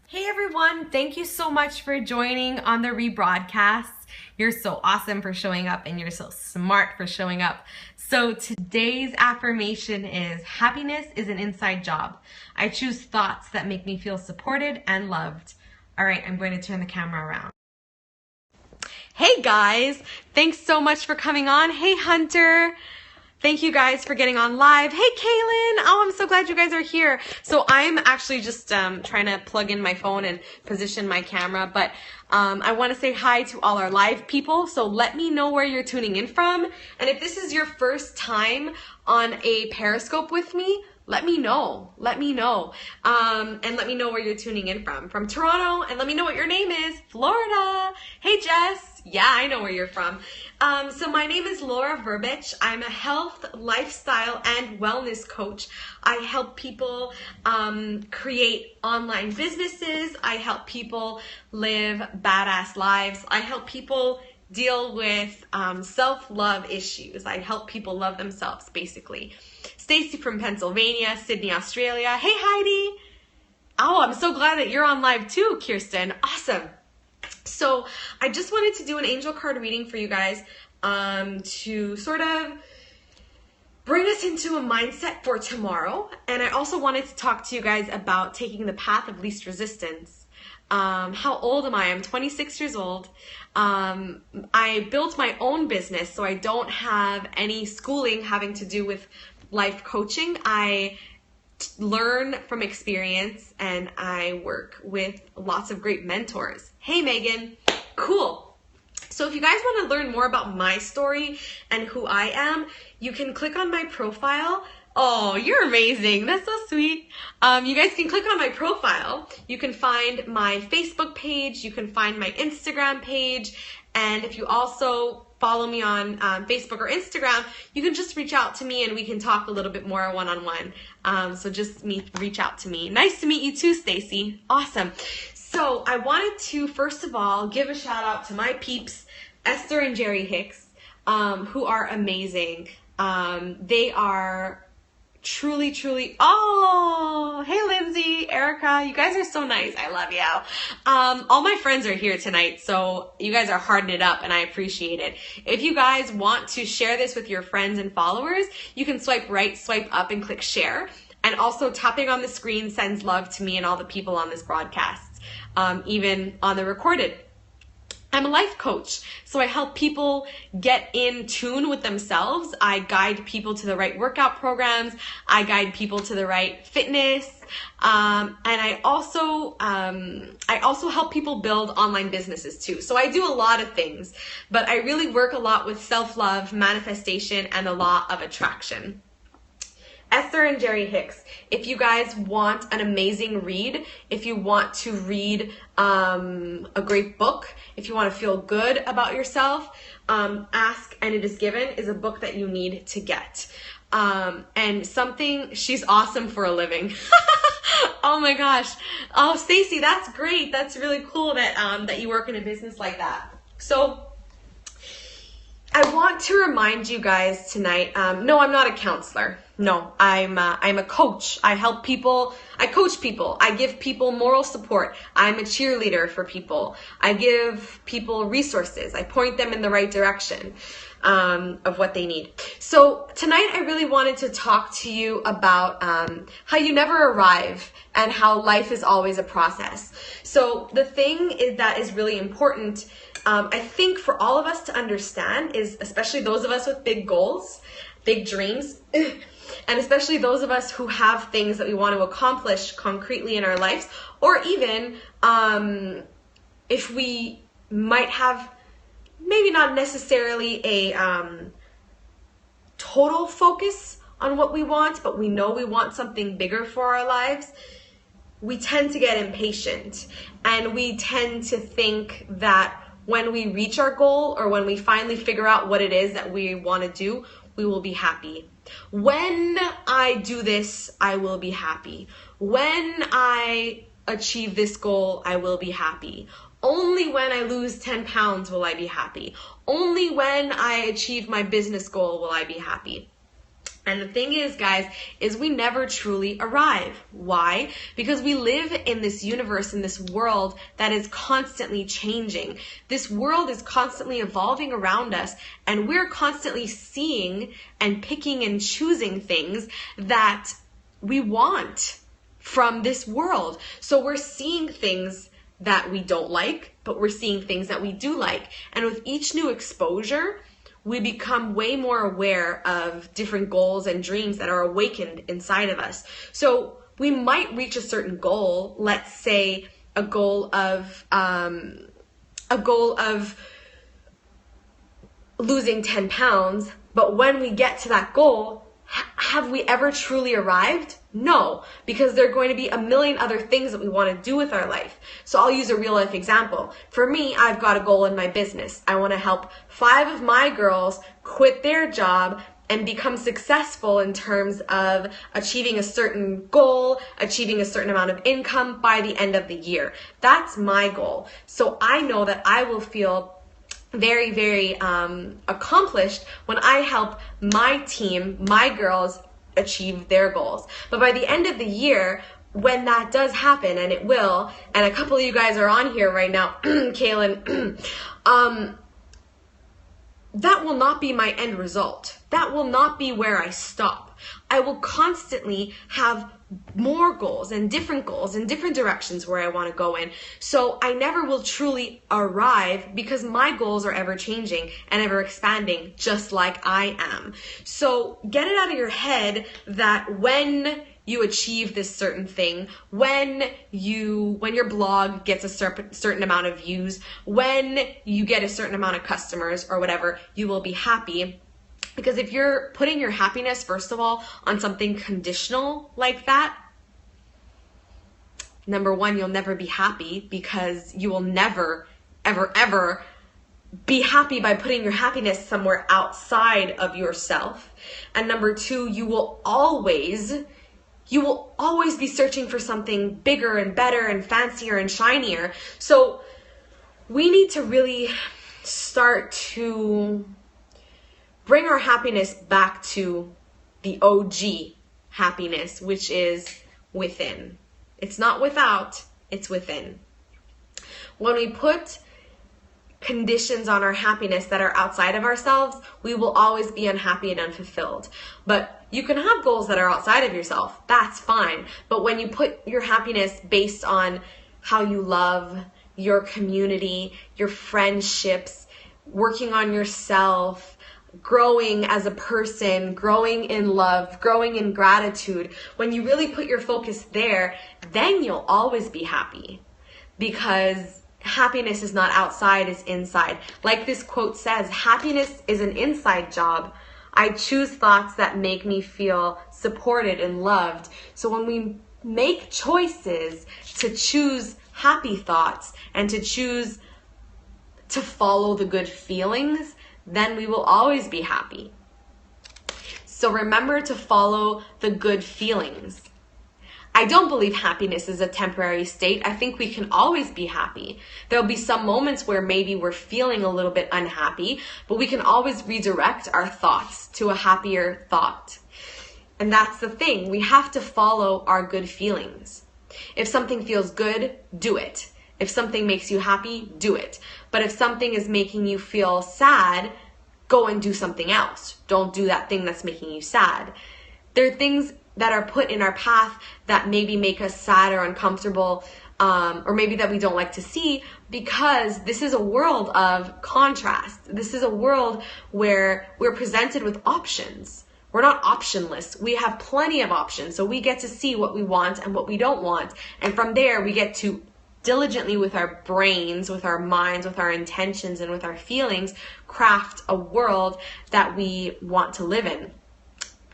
Hey everyone, thank you so much for joining on the rebroadcast. You're so awesome for showing up and you're so smart for showing up. So today's affirmation is, happiness is an inside job. I choose thoughts that make me feel supported and loved. All right, I'm going to turn the camera around. Hey guys, thanks so much for coming on. Hey Hunter. Thank you guys for getting on live. Hey Kaylin, oh, I'm so glad you guys are here. So I'm actually just trying to plug in my phone and position my camera, but I want to say hi to all our live people. So let me know where you're tuning in from. And if this is your first time on a Periscope with me, let me know. And let me know where you're tuning in from Toronto, and let me know what your name is. Florida. Hey Jess. Yeah, I know where you're from. So my name is Laura Verbich. I'm a health, lifestyle, and wellness coach. I help people create online businesses. I help people live badass lives. I help people deal with self-love issues. I help people love themselves, basically. Stacy from Pennsylvania, Sydney, Australia. Hey Heidi. Oh, I'm so glad that you're on live too, Kirsten. Awesome. So I just wanted to do an angel card reading for you guys to sort of bring us into a mindset for tomorrow. And I also wanted to talk to you guys about taking the path of least resistance. How old am I? I'm 26 years old. I built my own business, so I don't have any schooling having to do with life coaching. I learn from experience and I work with lots of great mentors. Hey Megan, cool. So if you guys want to learn more about my story and who I am, you can click on my profile. Oh, you're amazing. That's so sweet. You guys can click on my profile. You can find my Facebook page. You can find my Instagram page. And if you also follow me on Facebook or Instagram, you can just reach out to me and we can talk a little bit more one-on-one. So just reach out to me. Nice to meet you too, Stacy. Awesome. So I wanted to, first of all, give a shout out to my peeps, Esther and Jerry Hicks, who are amazing. They are truly, oh, hey Lindsay, Erica, you guys are so nice. I love you. All my friends are here tonight, so you guys are harding it up and I appreciate it. If you guys want to share this with your friends and followers, you can swipe right, swipe up, and click share. And also tapping on the screen sends love to me and all the people on this broadcast, even on the recorded. I'm a life coach, so I help people get in tune with themselves. I guide people to the right workout programs. I guide people to the right fitness. And I also help people build online businesses too. So I do a lot of things, but I really work a lot with self-love, manifestation, and the law of attraction. Esther and Jerry Hicks, if you guys want an amazing read, if you want to read a great book, if you want to feel good about yourself, Ask and It Is Given is a book that you need to get. And she's awesome for a living. Oh my gosh. Oh, Stacy, that's great. That's really cool that you work in a business like that. So I want to remind you guys tonight, no, I'm not a counselor. No, I'm a coach. I help people. I coach people. I give people moral support. I'm a cheerleader for people. I give people resources. I point them in the right direction of what they need. So tonight I really wanted to talk to you about how you never arrive and how life is always a process. So the thing that is really important, I think, for all of us to understand is, especially those of us with big goals, big dreams, and especially those of us who have things that we want to accomplish concretely in our lives, or even if we might have maybe not necessarily a total focus on what we want, but we know we want something bigger for our lives, we tend to get impatient and we tend to think that when we reach our goal or when we finally figure out what it is that we want to do, we will be happy. When I do this, I will be happy. When I achieve this goal, I will be happy. Only when I lose 10 pounds will I be happy. Only when I achieve my business goal will I be happy. And the thing is, guys, is we never truly arrive. Why? Because we live in this universe, in this world that is constantly changing. This world is constantly evolving around us, and we're constantly seeing and picking and choosing things that we want from this world. So we're seeing things that we don't like, but we're seeing things that we do like. And with each new exposure, we become way more aware of different goals and dreams that are awakened inside of us. So we might reach a certain goal, let's say a goal of losing 10 pounds, but when we get to that goal, have we ever truly arrived? No, because there are going to be a million other things that we want to do with our life. So I'll use a real life example. For me, I've got a goal in my business. I want to help 5 of my girls quit their job and become successful in terms of achieving a certain goal, achieving a certain amount of income by the end of the year. That's my goal. So I know that I will feel very, very accomplished when I help my team, my girls, achieve their goals. But by the end of the year, when that does happen, and it will, and a couple of you guys are on here right now, Kaylin, that will not be my end result. That will not be where I stop. I will constantly have more goals and different directions where I want to go in. So I never will truly arrive because my goals are ever changing and ever expanding, just like I am. So get it out of your head that when you achieve this certain thing, when your blog gets a certain amount of views, when you get a certain amount of customers or whatever, you will be happy. Because if you're putting your happiness, first of all, on something conditional like that, number one, you'll never be happy because you will never, ever, ever be happy by putting your happiness somewhere outside of yourself. And number two, you will always be searching for something bigger and better and fancier and shinier. So we need to really start to bring our happiness back to the OG happiness, which is within. It's not without, it's within. When we put conditions on our happiness that are outside of ourselves, we will always be unhappy and unfulfilled. But you can have goals that are outside of yourself. That's fine. But when you put your happiness based on how you love your community, your friendships, working on yourself, growing as a person, growing in love, growing in gratitude, when you really put your focus there, then you'll always be happy. Because happiness is not outside, it's inside. Like this quote says, happiness is an inside job. I choose thoughts that make me feel supported and loved. So when we make choices to choose happy thoughts and to choose to follow the good feelings, then we will always be happy. So remember to follow the good feelings. I don't believe happiness is a temporary state. I think we can always be happy. There'll be some moments where maybe we're feeling a little bit unhappy, but we can always redirect our thoughts to a happier thought. And that's the thing. We have to follow our good feelings. If something feels good, do it. If something makes you happy, do it. But if something is making you feel sad, go and do something else. Don't do that thing that's making you sad. There are things that are put in our path that maybe make us sad or uncomfortable, or maybe that we don't like to see, because this is a world of contrast. This is a world where we're presented with options. We're not optionless. We have plenty of options. So we get to see what we want and what we don't want. And from there, we get to diligently, with our brains, with our minds, with our intentions, and with our feelings, craft a world that we want to live in.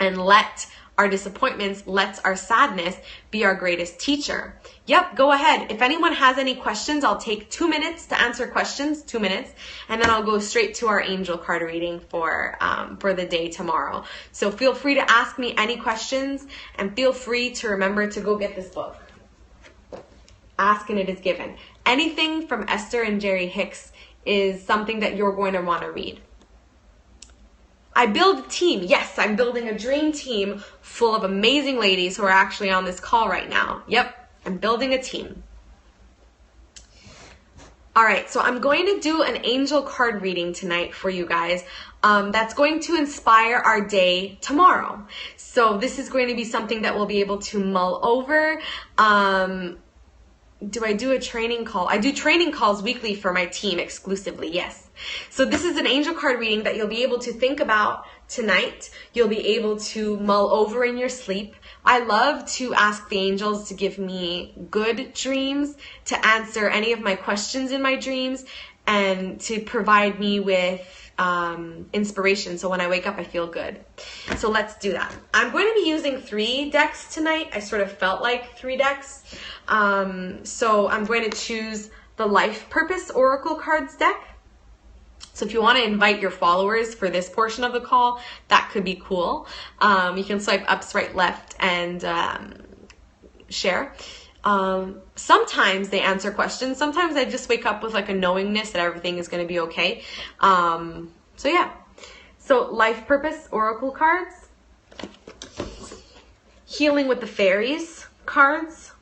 And let our disappointments, let our sadness be our greatest teacher. Yep, go ahead. If anyone has any questions, I'll take 2 minutes to answer questions, 2 minutes, and then I'll go straight to our angel card reading for the day tomorrow. So feel free to ask me any questions, and feel free to remember to go get this book. Ask and it is given. Anything from Esther and Jerry Hicks is something that you're going to want to read. I build a team. Yes, I'm building a dream team full of amazing ladies who are actually on this call right now. Yep, I'm building a team. All right, so I'm going to do an angel card reading tonight for you guys. That's going to inspire our day tomorrow. So this is going to be something that we'll be able to mull over. Do I do a training call? I do training calls weekly for my team exclusively, yes. So this is an angel card reading that you'll be able to think about tonight. You'll be able to mull over in your sleep. I love to ask the angels to give me good dreams, to answer any of my questions in my dreams, and to provide me with inspiration. So when I wake up, I feel good. So let's do that. I'm going to be using 3 decks tonight. I sort of felt like 3 decks. So I'm going to choose the Life Purpose Oracle Cards deck. So if you want to invite your followers for this portion of the call, that could be cool. You can swipe up, swipe left, and share. Sometimes they answer questions. Sometimes I just wake up with like a knowingness that everything is going to be okay. So yeah. So Life Purpose Oracle cards. Healing with the Fairies cards.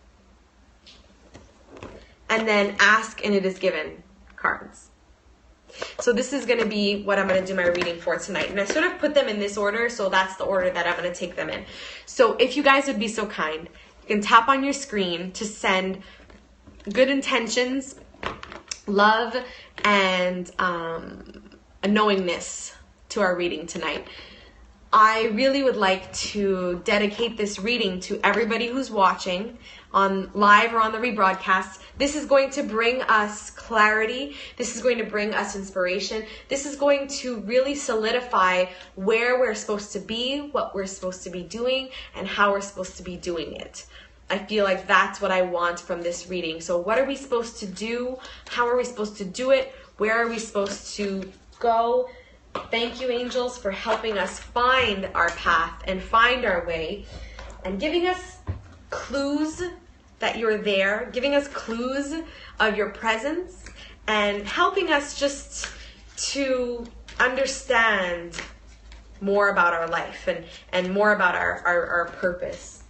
And then Ask and It Is Given cards. So this is going to be what I'm going to do my reading for tonight. And I sort of put them in this order, so that's the order that I'm going to take them in. So if you guys would be so kind, you can tap on your screen to send good intentions, love, and a knowingness to our reading tonight. I really would like to dedicate this reading to everybody who's watching on live or on the rebroadcast. This is going to bring us clarity. This is going to bring us inspiration. This is going to really solidify where we're supposed to be, what we're supposed to be doing, and how we're supposed to be doing it. I feel like that's what I want from this reading. So what are we supposed to do? How are we supposed to do it? Where are we supposed to go? Thank you, angels, for helping us find our path and find our way and giving us clues that you're there, giving us clues of your presence and helping us just to understand more about our life and more about our purpose.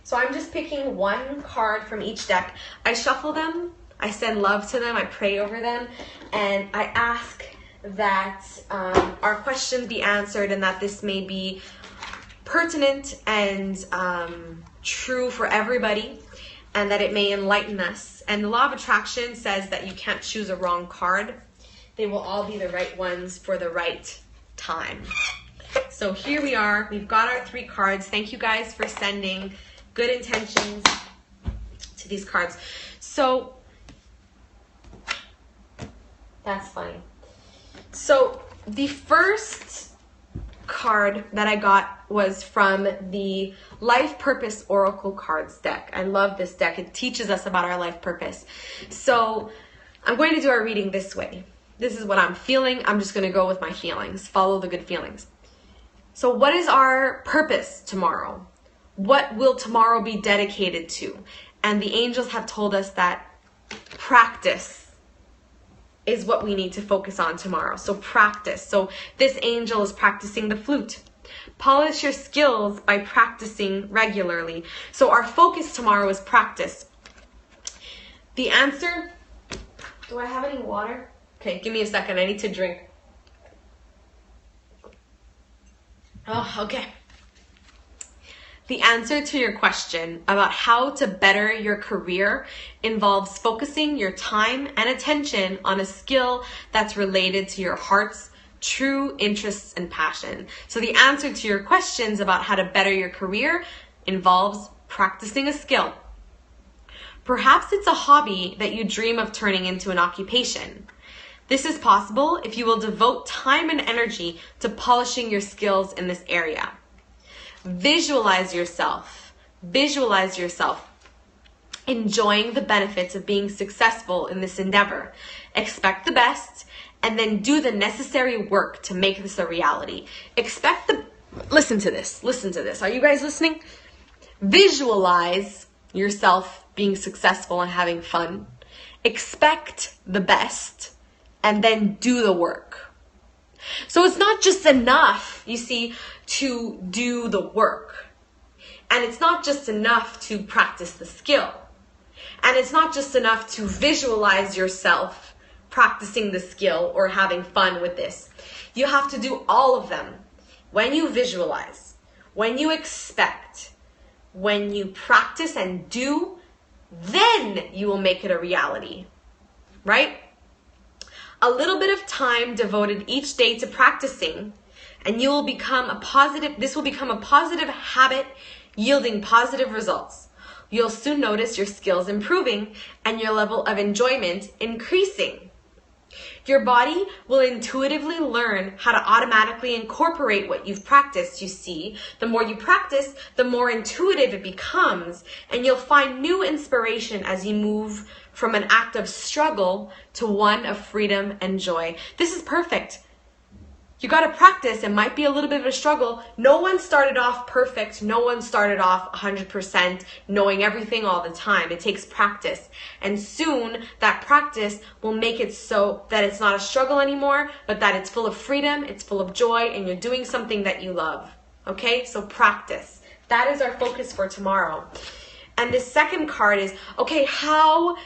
So I'm just picking one card from each deck. I shuffle them, I send love to them, I pray over them, and I ask that our questions be answered and that this may be pertinent and true for everybody, and that it may enlighten us. And the law of attraction says that you can't choose a wrong card. They will all be the right ones for the right time. So here we are. We've got our 3 cards. Thank you guys for sending good intentions to these cards. So that's funny. So the first card that I got was from the Life Purpose Oracle Cards deck. I love this deck. It teaches us about our life purpose. So I'm going to do our reading this way. This is what I'm feeling. I'm just going to go with my feelings. Follow the good feelings. So what is our purpose tomorrow? What will tomorrow be dedicated to? And the angels have told us that practice is what we need to focus on tomorrow. So practice. So this angel is practicing the flute. Polish your skills by practicing regularly. So our focus tomorrow is practice. The answer, do I have any water? Okay, give me a second. I need to drink. Oh, okay. The answer to your question about how to better your career involves focusing your time and attention on a skill that's related to your heart's true interests and passion. So the answer to your questions about how to better your career involves practicing a skill. Perhaps it's a hobby that you dream of turning into an occupation. This is possible if you will devote time and energy to polishing your skills in this area. Visualize yourself enjoying the benefits of being successful in this endeavor. Expect the best and then do the necessary work to make this a reality. Listen to this. Are you guys listening? Visualize yourself being successful and having fun. Expect the best and then do the work. So it's not just enough, you see, to do the work. And it's not just enough to practice the skill. And it's not just enough to visualize yourself practicing the skill or having fun with this. You have to do all of them. When you visualize, when you expect, when you practice and do, then you will make it a reality, right? A little bit of time devoted each day to practicing, and you will become this will become a positive habit yielding positive results. You'll soon notice your skills improving and your level of enjoyment increasing. Your body will intuitively learn how to automatically incorporate what you've practiced, you see. The more you practice, the more intuitive it becomes, and you'll find new inspiration as you move from an act of struggle to one of freedom and joy. This is perfect. You got to practice. It might be a little bit of a struggle. No one started off perfect. No one started off 100% knowing everything all the time. It takes practice. And soon that practice will make it so that it's not a struggle anymore, but that it's full of freedom, it's full of joy, and you're doing something that you love. Okay? So practice. That is our focus for tomorrow. And the second card is, okay, how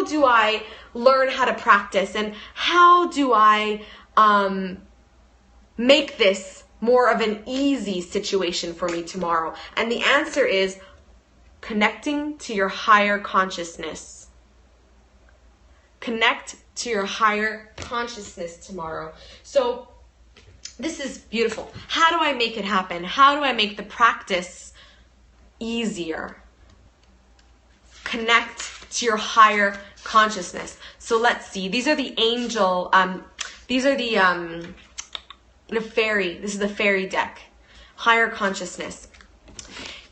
do I learn how to practice? And how do I make this more of an easy situation for me tomorrow? And the answer is connecting to your higher consciousness. Connect to your higher consciousness tomorrow. So this is beautiful. How do I make it happen? How do I make the practice easier? Connect to your higher consciousness. So let's see. These are the angel, these are the fairy. This is the fairy deck. Higher consciousness.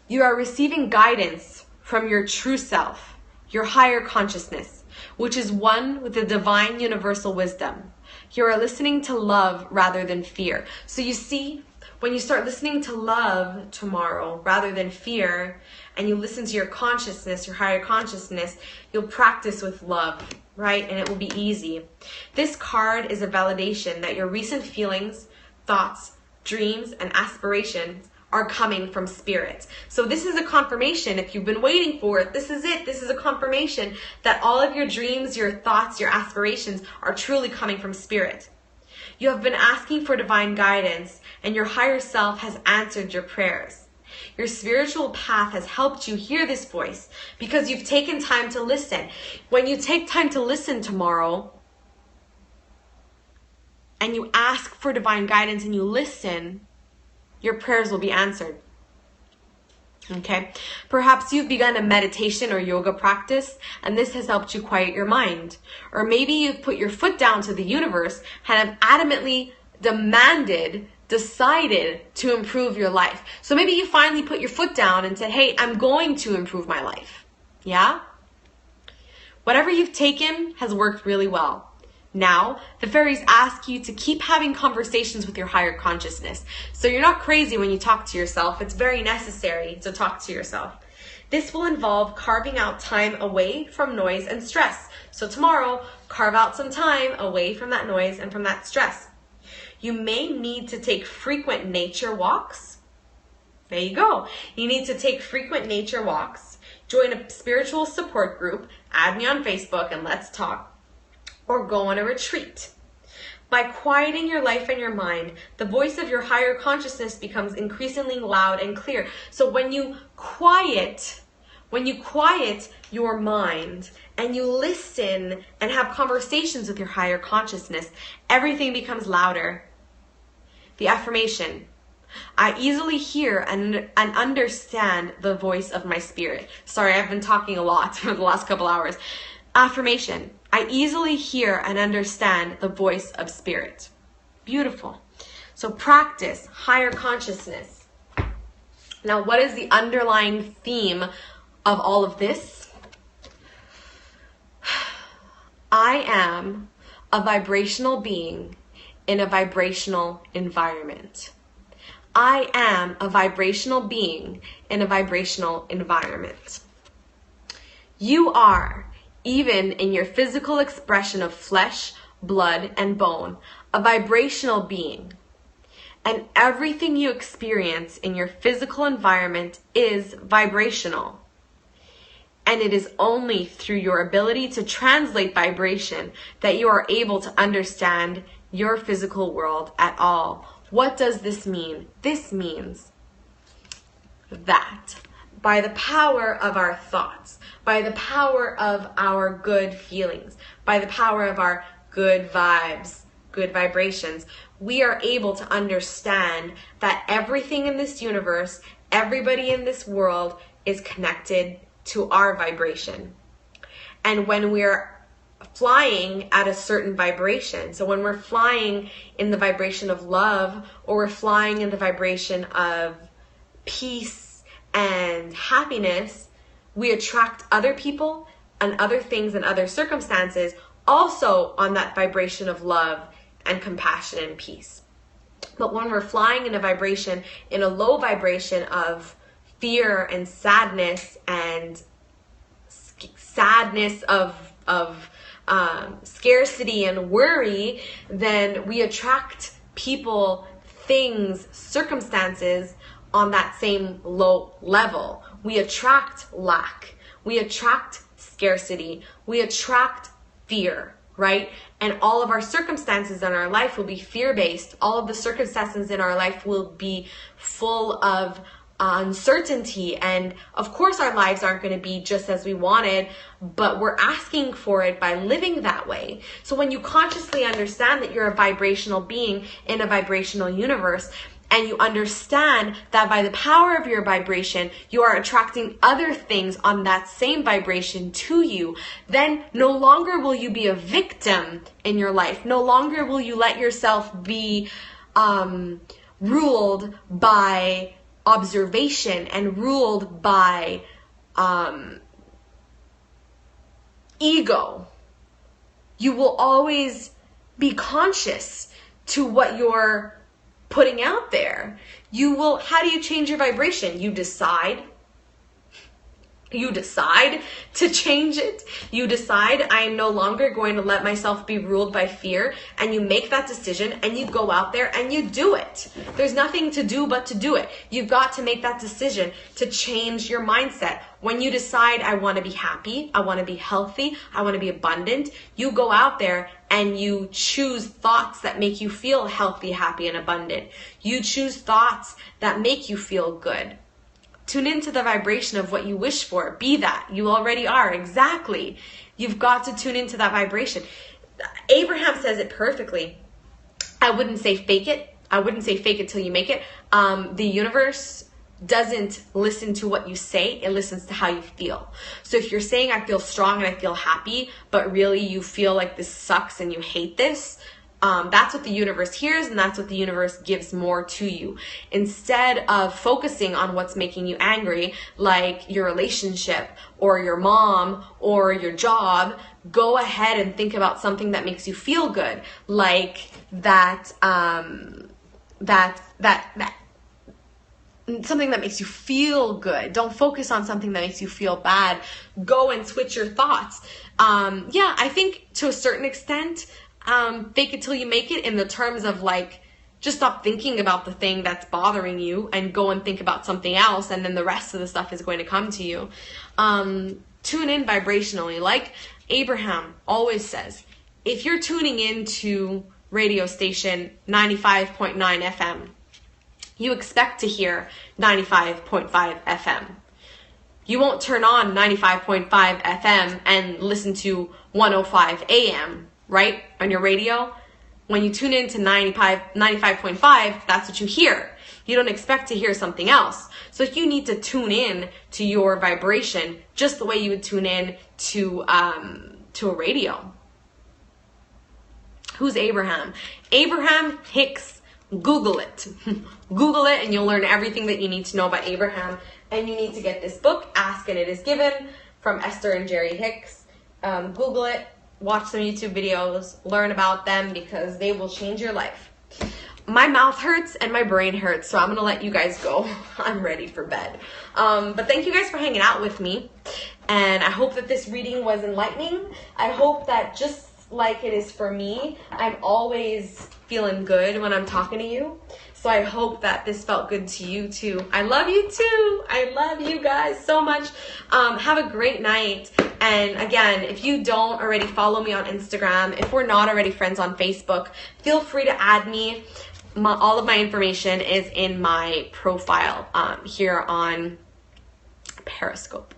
You are receiving guidance from your true self, your higher consciousness, which is one with the divine universal wisdom. You are listening to love rather than fear. So you see, when you start listening to love tomorrow rather than fear, and you listen to your consciousness, your higher consciousness, you'll practice with love, right? And it will be easy. This card is a validation that your recent feelings, thoughts, dreams, and aspirations are coming from spirit. So this is a confirmation. If you've been waiting for it, this is it. This is a confirmation that all of your dreams, your thoughts, your aspirations are truly coming from spirit. You have been asking for divine guidance, and your higher self has answered your prayers. Your spiritual path has helped you hear this voice because you've taken time to listen. When you take time to listen tomorrow, and you ask for divine guidance and you listen, your prayers will be answered. Okay? Perhaps you've begun a meditation or yoga practice, and this has helped you quiet your mind. Or maybe you've put your foot down to the universe and have adamantly decided to improve your life. So maybe you finally put your foot down and said, hey, I'm going to improve my life. Yeah? Whatever you've taken has worked really well. Now, the fairies ask you to keep having conversations with your higher consciousness. So you're not crazy when you talk to yourself. It's very necessary to talk to yourself. This will involve carving out time away from noise and stress. So tomorrow, carve out some time away from that noise and from that stress. You may need to take frequent nature walks. There you go. You need to take frequent nature walks. Join a spiritual support group. Add me on Facebook and let's talk. Or go on a retreat. By quieting your life and your mind, the voice of your higher consciousness becomes increasingly loud and clear. So when you quiet your mind and you listen and have conversations with your higher consciousness, everything becomes louder. The affirmation: I easily hear and understand the voice of my spirit. Sorry, I've been talking a lot for the last couple hours. Affirmation: I easily hear and understand the voice of spirit. Beautiful. So practice higher consciousness. Now, what is the underlying theme of all of this? I am a vibrational being in a vibrational environment. I am a vibrational being in a vibrational environment. You are, even in your physical expression of flesh, blood, and bone, a vibrational being. And everything you experience in your physical environment is vibrational. And it is only through your ability to translate vibration that you are able to understand your physical world at all. What does this mean? This means that by the power of our thoughts, by the power of our good feelings, by the power of our good vibes, good vibrations, we are able to understand that everything in this universe, everybody in this world is connected to our vibration. And when we're flying at a certain vibration, so when we're flying in the vibration of love, or we're flying in the vibration of peace and happiness, we attract other people and other things and other circumstances also on that vibration of love and compassion and peace. But when we're flying in a vibration, in a low vibration of fear and sadness and of scarcity and worry, then we attract people, things, circumstances on that same low level. We attract lack. We attract scarcity. We attract fear, right? And all of our circumstances in our life will be fear-based. All of the circumstances in our life will be full of uncertainty. And of course our lives aren't going to be just as we wanted, but we're asking for it by living that way. So when you consciously understand that you're a vibrational being in a vibrational universe, and you understand that by the power of your vibration, you are attracting other things on that same vibration to you, then no longer will you be a victim in your life. No longer will you let yourself be ruled by observation and ruled by ego. You will always be conscious to what you're putting out there. You will, how do you change your vibration? You decide to change it. You decide, I am no longer going to let myself be ruled by fear, and you make that decision and you go out there and you do it. There's nothing to do but to do it. You've got to make that decision to change your mindset. When you decide, I want to be happy, I want to be healthy, I want to be abundant, you go out there and you choose thoughts that make you feel healthy, happy, and abundant. You choose thoughts that make you feel good. Tune into the vibration of what you wish for. Be that. You already are. Exactly. You've got to tune into that vibration. Abraham says it perfectly. I wouldn't say fake it. I wouldn't say fake it till you make it. The universe doesn't listen to what you say. It listens to how you feel. So if you're saying, I feel strong and I feel happy, but really you feel like this sucks and you hate this, that's what the universe hears, and that's what the universe gives more to you. Instead of focusing on what's making you angry, like your relationship or your mom or your job, go ahead and think about something that makes you feel good, like something that makes you feel good. Don't focus on something that makes you feel bad. Go and switch your thoughts. Yeah, I think to a certain extent, fake it till you make it, in the terms of like, just stop thinking about the thing that's bothering you and go and think about something else, and then the rest of the stuff is going to come to you. Tune in vibrationally. Like Abraham always says, if you're tuning into radio station 95.9 FM, you expect to hear 95.5 FM. You won't turn on 95.5 FM and listen to 105 AM, right? On your radio. When you tune into 95.5, that's what you hear. You don't expect to hear something else. So you need to tune in to your vibration just the way you would tune in to a radio. Who's Abraham? Abraham Hicks. Google it. Google it and you'll learn everything that you need to know about Abraham. And you need to get this book, Ask and It Is Given, from Esther and Jerry Hicks. Google it, watch some YouTube videos, learn about them, because they will change your life. My mouth hurts and my brain hurts, so I'm going to let you guys go. I'm ready for bed. But thank you guys for hanging out with me. And I hope that this reading was enlightening. I hope that just like it is for me. I'm always feeling good when I'm talking to you. So I hope that this felt good to you too. I love you too. I love you guys so much. Have a great night. And again, if you don't already follow me on Instagram, if we're not already friends on Facebook, feel free to add me. All of my information is in my profile here on Periscope.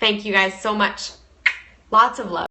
Thank you guys so much. Lots of love.